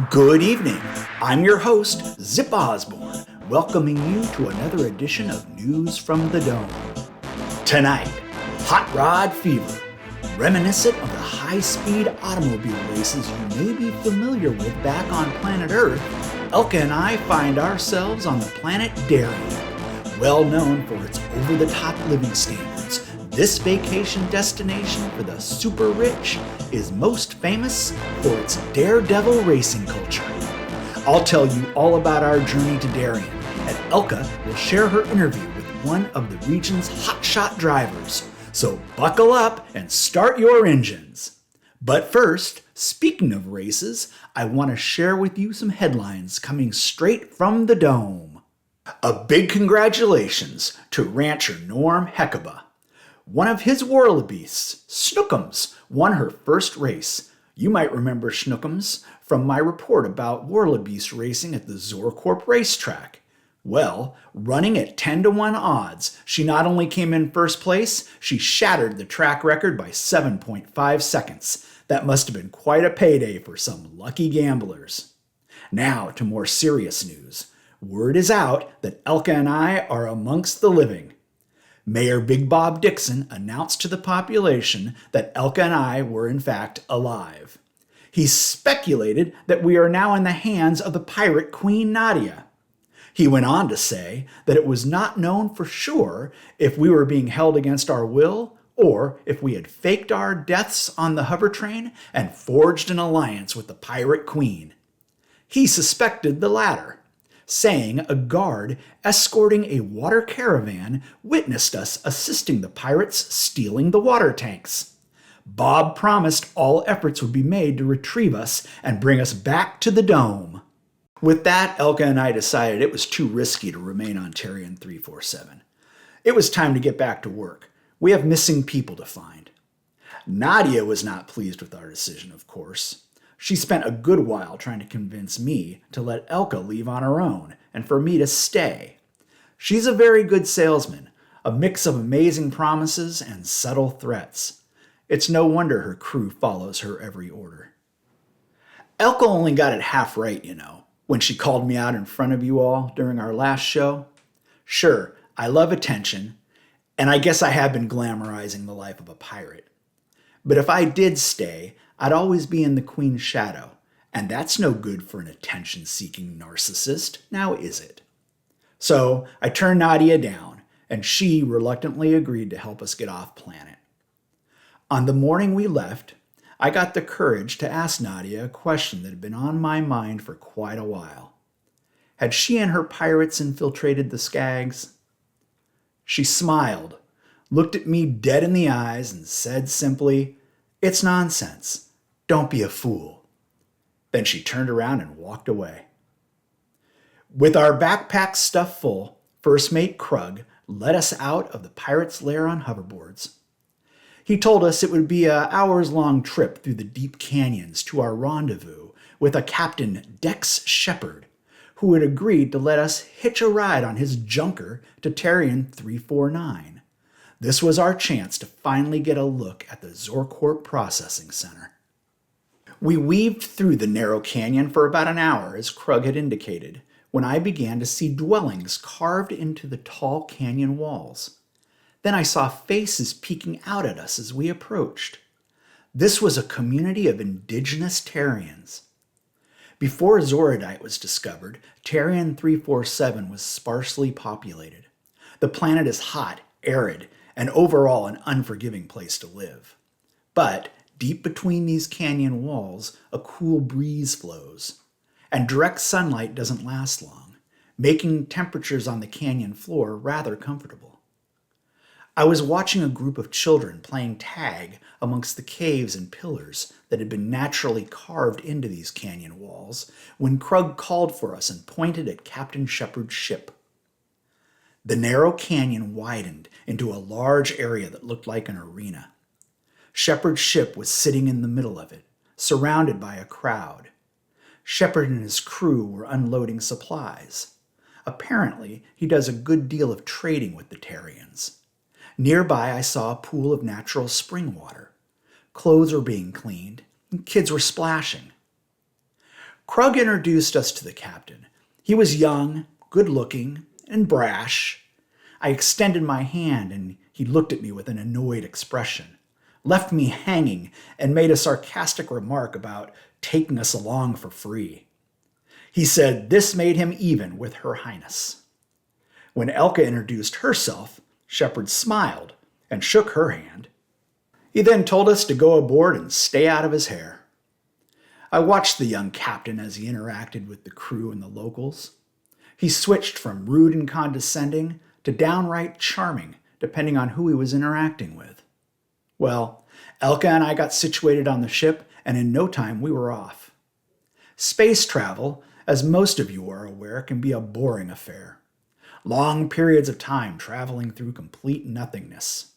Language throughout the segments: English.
Good evening. I'm your host, Zip Osborne, welcoming you to another edition of News from the Dome. Tonight, Hot Rod Fever, reminiscent of the high-speed automobile races you may be familiar with back on planet Earth. Elka and I find ourselves on the planet Darian, well known for its over-the-top living standards. This vacation destination for the super rich is most famous for its daredevil racing culture. I'll tell you all about our journey to Darian, and Elka will share her interview with one of the region's hotshot drivers. So buckle up and start your engines. But first, speaking of races, I want to share with you some headlines coming straight from the Dome. A big congratulations to rancher Norm Heckaba. One of his Whirlabeasts, Snookums, won her first race. You might remember Snookums from my report about Whirlabeast racing at the Zorcorp racetrack. Well, running at 10-1 odds, she not only came in first place, she shattered the track record by 7.5 seconds. That must have been quite a payday for some lucky gamblers. Now to more serious news. Word is out that Elka and I are amongst the living. Mayor Big Bob Dixon announced to the population that Elka and I were in fact alive. He speculated that we are now in the hands of the pirate Queen Nadia. He went on to say that it was not known for sure if we were being held against our will or if we had faked our deaths on the hover train and forged an alliance with the pirate queen. He suspected the latter, saying a guard escorting a water caravan witnessed us assisting the pirates stealing the water tanks. Bob promised all efforts would be made to retrieve us and bring us back to the Dome. With that, Elka and I decided it was too risky to remain on Tarian 347. It was time to get back to work. We have missing people to find. Nadia was not pleased with our decision, of course. She spent a good while trying to convince me to let Elka leave on her own and for me to stay. She's a very good salesman, a mix of amazing promises and subtle threats. It's no wonder her crew follows her every order. Elka only got it half right, when she called me out in front of you all during our last show. Sure, I love attention, and I guess I have been glamorizing the life of a pirate. But if I did stay, I'd always be in the Queen's shadow, and that's no good for an attention-seeking narcissist, now is it? So I turned Nadia down, and she reluctantly agreed to help us get off planet. On the morning we left, I got the courage to ask Nadia a question that had been on my mind for quite a while. Had she and her pirates infiltrated the Skags? She smiled, looked at me dead in the eyes, and said simply, "It's nonsense. Don't be a fool." Then she turned around and walked away. With our backpacks stuffed full, First Mate Krug led us out of the pirate's lair on hoverboards. He told us it would be an hours-long trip through the deep canyons to our rendezvous with a Captain Dex Shepard, who had agreed to let us hitch a ride on his junker to Tarian 349. This was our chance to finally get a look at the Zorcorp Processing Center. We weaved through the narrow canyon for about an hour, as Krug had indicated, when I began to see dwellings carved into the tall canyon walls. Then I saw faces peeking out at us as we approached. This was a community of indigenous Tarians. Before Zorodite was discovered, Tarian 347 was sparsely populated. The planet is hot, arid, and overall an unforgiving place to live. But deep between these canyon walls, a cool breeze flows, and direct sunlight doesn't last long, making temperatures on the canyon floor rather comfortable. I was watching a group of children playing tag amongst the caves and pillars that had been naturally carved into these canyon walls when Krug called for us and pointed at Captain Shepard's ship. The narrow canyon widened into a large area that looked like an arena. Shepard's ship was sitting in the middle of it, surrounded by a crowd. Shepard and his crew were unloading supplies. Apparently, he does a good deal of trading with the Tarians. Nearby, I saw a pool of natural spring water. Clothes were being cleaned, and kids were splashing. Krug introduced us to the captain. He was young, good-looking, and brash. I extended my hand, and he looked at me with an annoyed expression, left me hanging, and made a sarcastic remark about taking us along for free. He said this made him even with Her Highness. When Elka introduced herself, Shepard smiled and shook her hand. He then told us to go aboard and stay out of his hair. I watched the young captain as he interacted with the crew and the locals. He switched from rude and condescending to downright charming, depending on who he was interacting with. Well, Elka and I got situated on the ship, and in no time we were off. Space travel, as most of you are aware, can be a boring affair. Long periods of time traveling through complete nothingness.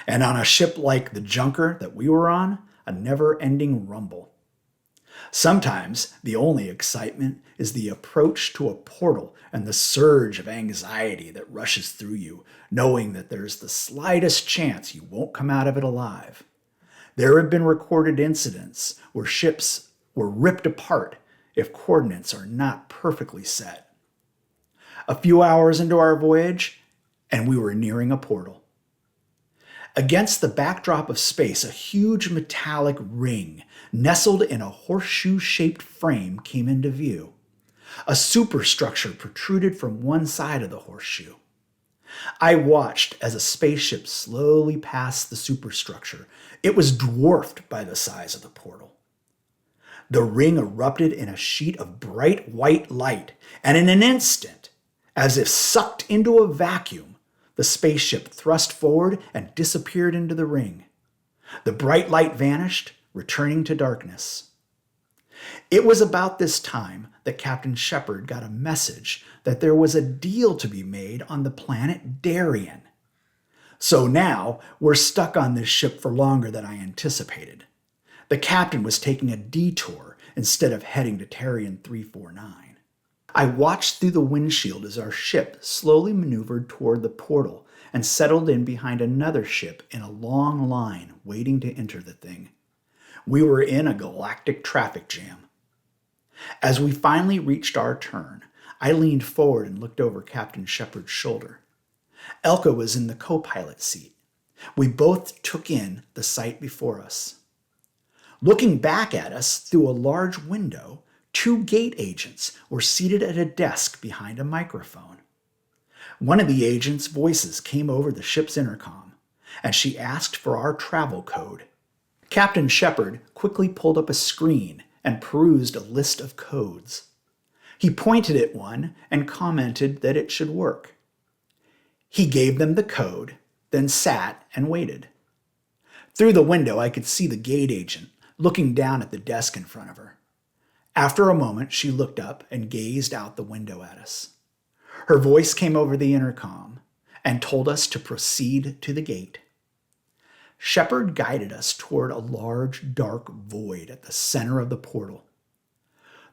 And on a ship like the Junker that we were on, a never-ending rumble. Sometimes the only excitement is the approach to a portal and the surge of anxiety that rushes through you, knowing that there's the slightest chance you won't come out of it alive. There have been recorded incidents where ships were ripped apart if coordinates are not perfectly set. A few hours into our voyage, and we were nearing a portal. Against the backdrop of space, a huge metallic ring nestled in a horseshoe-shaped frame came into view. A superstructure protruded from one side of the horseshoe. I watched as a spaceship slowly passed the superstructure. It was dwarfed by the size of the portal. The ring erupted in a sheet of bright white light, and in an instant, as if sucked into a vacuum, the spaceship thrust forward and disappeared into the ring. The bright light vanished, returning to darkness. It was about this time that Captain Shepard got a message that there was a deal to be made on the planet Darian. So now we're stuck on this ship for longer than I anticipated. The captain was taking a detour instead of heading to Tarian 349. I watched through the windshield as our ship slowly maneuvered toward the portal and settled in behind another ship in a long line waiting to enter the thing. We were in a galactic traffic jam. As we finally reached our turn, I leaned forward and looked over Captain Shepard's shoulder. Elka was in the co-pilot seat. We both took in the sight before us. Looking back at us through a large window, 2 gate agents were seated at a desk behind a microphone. One of the agents' voices came over the ship's intercom, and she asked for our travel code. Captain Shepard quickly pulled up a screen and perused a list of codes. He pointed at one and commented that it should work. He gave them the code, then sat and waited. Through the window, I could see the gate agent looking down at the desk in front of her. After a moment, she looked up and gazed out the window at us. Her voice came over the intercom and told us to proceed to the gate. Shepard guided us toward a large, dark void at the center of the portal.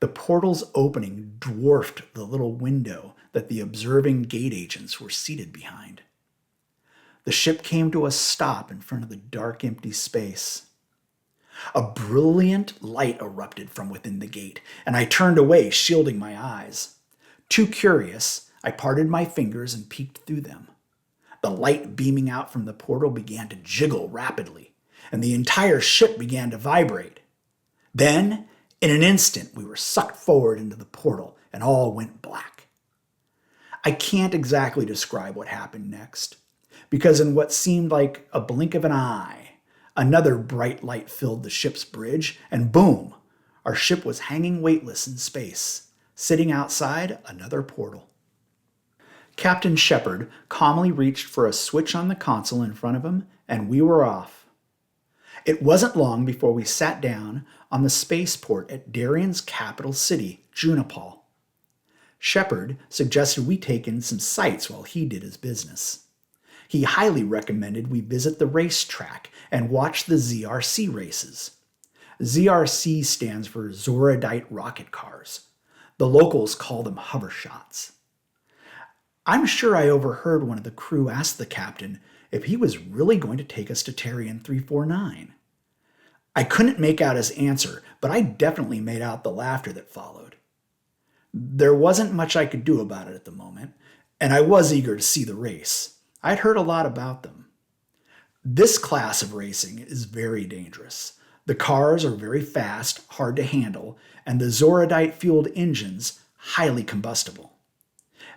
The portal's opening dwarfed the little window that the observing gate agents were seated behind. The ship came to a stop in front of the dark, empty space. A brilliant light erupted from within the gate, and I turned away, shielding my eyes. Too curious, I parted my fingers and peeked through them. The light beaming out from the portal began to jiggle rapidly, and the entire ship began to vibrate. Then, in an instant, we were sucked forward into the portal, and all went black. I can't exactly describe what happened next, because in what seemed like a blink of an eye, another bright light filled the ship's bridge, and boom, our ship was hanging weightless in space, sitting outside another portal. Captain Shepard calmly reached for a switch on the console in front of him, and we were off. It wasn't long before we sat down on the spaceport at Darian's capital city, Junipal. Shepard suggested we take in some sights while he did his business. He highly recommended we visit the racetrack and watch the ZRC races. ZRC stands for Zorodite rocket cars. The locals call them hovershots. I'm sure I overheard one of the crew ask the captain if he was really going to take us to Tarian 349. I couldn't make out his answer, but I definitely made out the laughter that followed. There wasn't much I could do about it at the moment, and I was eager to see the race. I'd heard a lot about them. This class of racing is very dangerous. The cars are very fast, hard to handle, and the Zorodite-fueled engines highly combustible.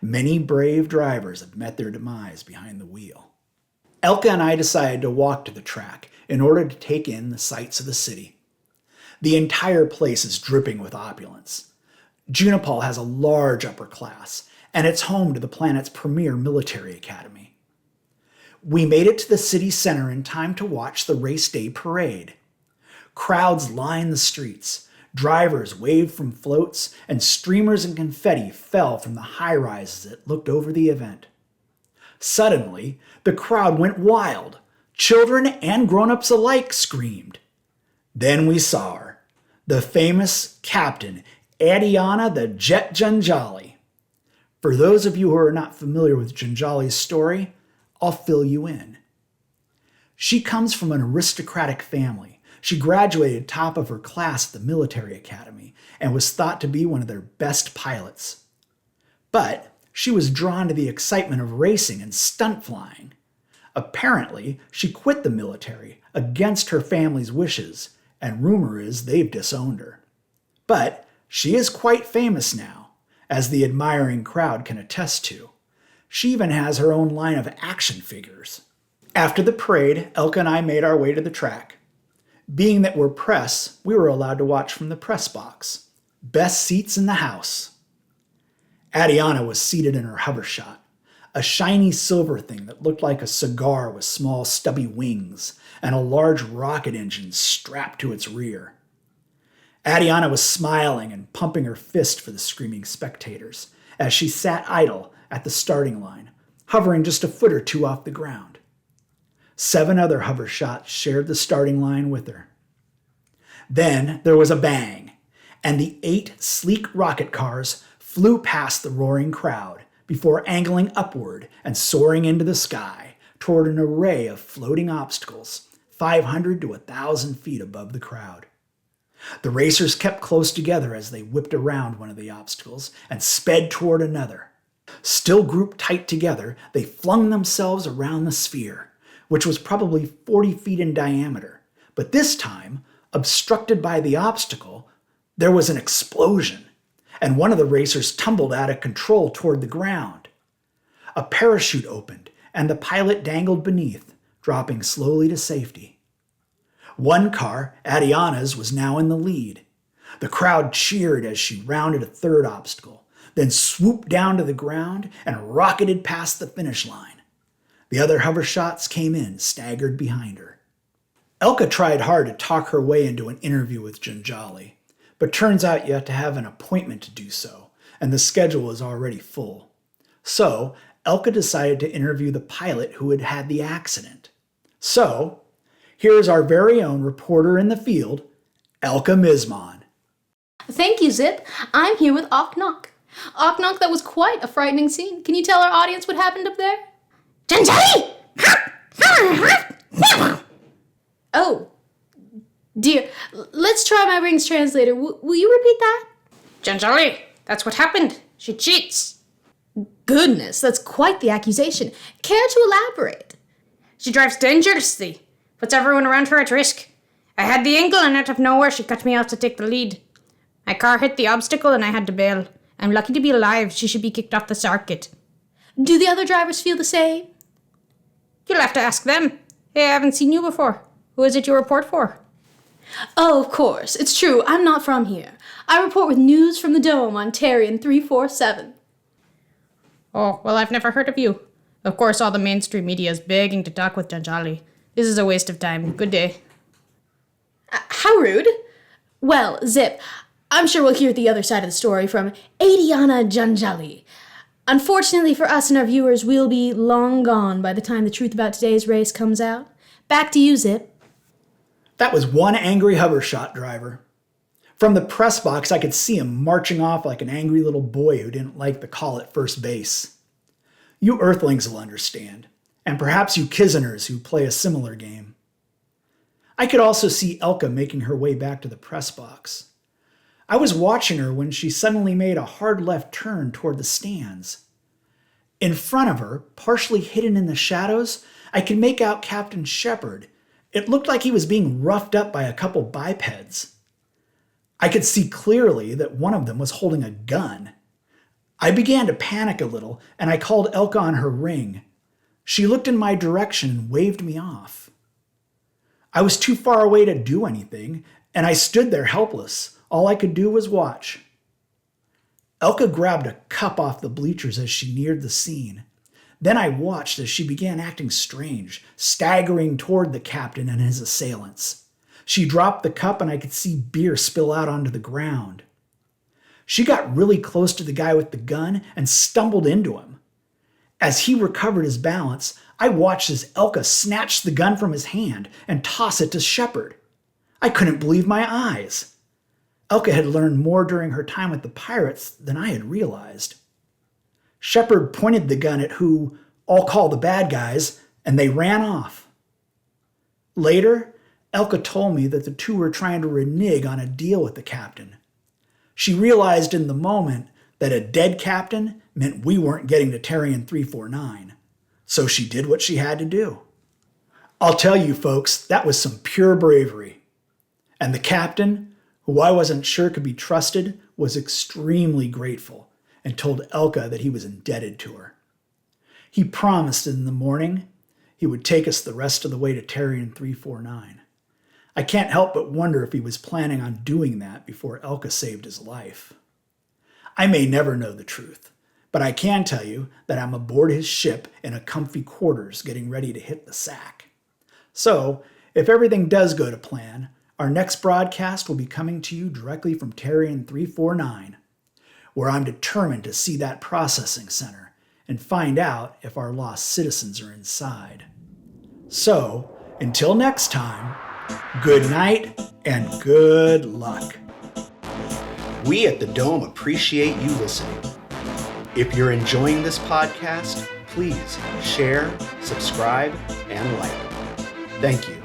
Many brave drivers have met their demise behind the wheel. Elka and I decided to walk to the track in order to take in the sights of the city. The entire place is dripping with opulence. Junipal has a large upper class, and it's home to the planet's premier military academy. We made it to the city center in time to watch the race day parade. Crowds lined the streets, drivers waved from floats, and streamers and confetti fell from the high-rises that looked over the event. Suddenly, the crowd went wild. Children and grown-ups alike screamed. Then we saw her, the famous Captain Adiana the Jet Janjali. For those of you who are not familiar with Janjali's story, I'll fill you in. She comes from an aristocratic family. She graduated top of her class at the military academy and was thought to be one of their best pilots. But she was drawn to the excitement of racing and stunt flying. Apparently, she quit the military against her family's wishes, and rumor is they've disowned her. But she is quite famous now, as the admiring crowd can attest to. She even has her own line of action figures. After the parade, Elka and I made our way to the track. Being that we're press, we were allowed to watch from the press box. Best seats in the house. Adiana was seated in her hovershot, a shiny silver thing that looked like a cigar with small stubby wings and a large rocket engine strapped to its rear. Adiana was smiling and pumping her fist for the screaming spectators as she sat idle at the starting line, hovering just a foot or two off the ground. 7 other hovershots shared the starting line with her. Then there was a bang, and the 8 sleek rocket cars flew past the roaring crowd before angling upward and soaring into the sky toward an array of floating obstacles 500 to 1,000 feet above the crowd. The racers kept close together as they whipped around one of the obstacles and sped toward another. Still grouped tight together, they flung themselves around the sphere, which was probably 40 feet in diameter. But this time, obstructed by the obstacle, there was an explosion, and one of the racers tumbled out of control toward the ground. A parachute opened, and the pilot dangled beneath, dropping slowly to safety. One car, Adiana's, was now in the lead. The crowd cheered as she rounded a third obstacle, then swooped down to the ground and rocketed past the finish line. The other hovershots came in, staggered behind her. Elka tried hard to talk her way into an interview with Janjali, but turns out you have to have an appointment to do so, and the schedule is already full. So, Elka decided to interview the pilot who had had the accident. So, here is our very own reporter in the field, Elka Mismon. Thank you, Zip. I'm here with Oknok. Oknok, that was quite a frightening scene. Can you tell our audience what happened up there? Janjali! Oh, dear. Let's try my rings translator. Will you repeat that? Janjali, that's what happened. She cheats. Goodness, that's quite the accusation. Care to elaborate? She drives dangerously, puts everyone around her at risk. I had the angle and out of nowhere she cut me off to take the lead. My car hit the obstacle and I had to bail. I'm lucky to be alive. She should be kicked off the circuit. Do the other drivers feel the same? You'll have to ask them. Hey, I haven't seen you before. Who is it you report for? Oh, of course. It's true. I'm not from here. I report with news from the Dome on Tarian 347. Oh, well, I've never heard of you. Of course, all the mainstream media is begging to talk with Janjali. This is a waste of time. Good day. How rude. Well, Zip, I'm sure we'll hear the other side of the story from Adiana Janjali. Unfortunately for us and our viewers, we'll be long gone by the time the truth about today's race comes out. Back to you, Zip. That was one angry hovershot driver. From the press box, I could see him marching off like an angry little boy who didn't like the call at first base. You Earthlings will understand, and perhaps you Kizeners who play a similar game. I could also see Elka making her way back to the press box. I was watching her when she suddenly made a hard left turn toward the stands. In front of her, partially hidden in the shadows, I could make out Captain Shepard. It looked like he was being roughed up by a couple bipeds. I could see clearly that one of them was holding a gun. I began to panic a little, and I called Elka on her ring. She looked in my direction and waved me off. I was too far away to do anything, and I stood there helpless. All I could do was watch. Elka grabbed a cup off the bleachers as she neared the scene. Then I watched as she began acting strange, staggering toward the captain and his assailants. She dropped the cup and I could see beer spill out onto the ground. She got really close to the guy with the gun and stumbled into him. As he recovered his balance, I watched as Elka snatched the gun from his hand and tossed it to Shepard. I couldn't believe my eyes. Elka had learned more during her time with the pirates than I had realized. Shepard pointed the gun at who I'll call the bad guys, and they ran off. Later, Elka told me that the two were trying to renege on a deal with the captain. She realized in the moment that a dead captain meant we weren't getting to Tarian 349, so she did what she had to do. I'll tell you folks, that was some pure bravery. And the captain, who I wasn't sure could be trusted, was extremely grateful and told Elka that he was indebted to her. He promised in the morning he would take us the rest of the way to Tarian 349. I can't help but wonder if he was planning on doing that before Elka saved his life. I may never know the truth, but I can tell you that I'm aboard his ship in a comfy quarters getting ready to hit the sack. So, if everything does go to plan, our next broadcast will be coming to you directly from Tarian 349, where I'm determined to see that processing center and find out if our lost citizens are inside. So, until next time, good night and good luck. We at the Dome appreciate you listening. If you're enjoying this podcast, please share, subscribe, and like. Thank you.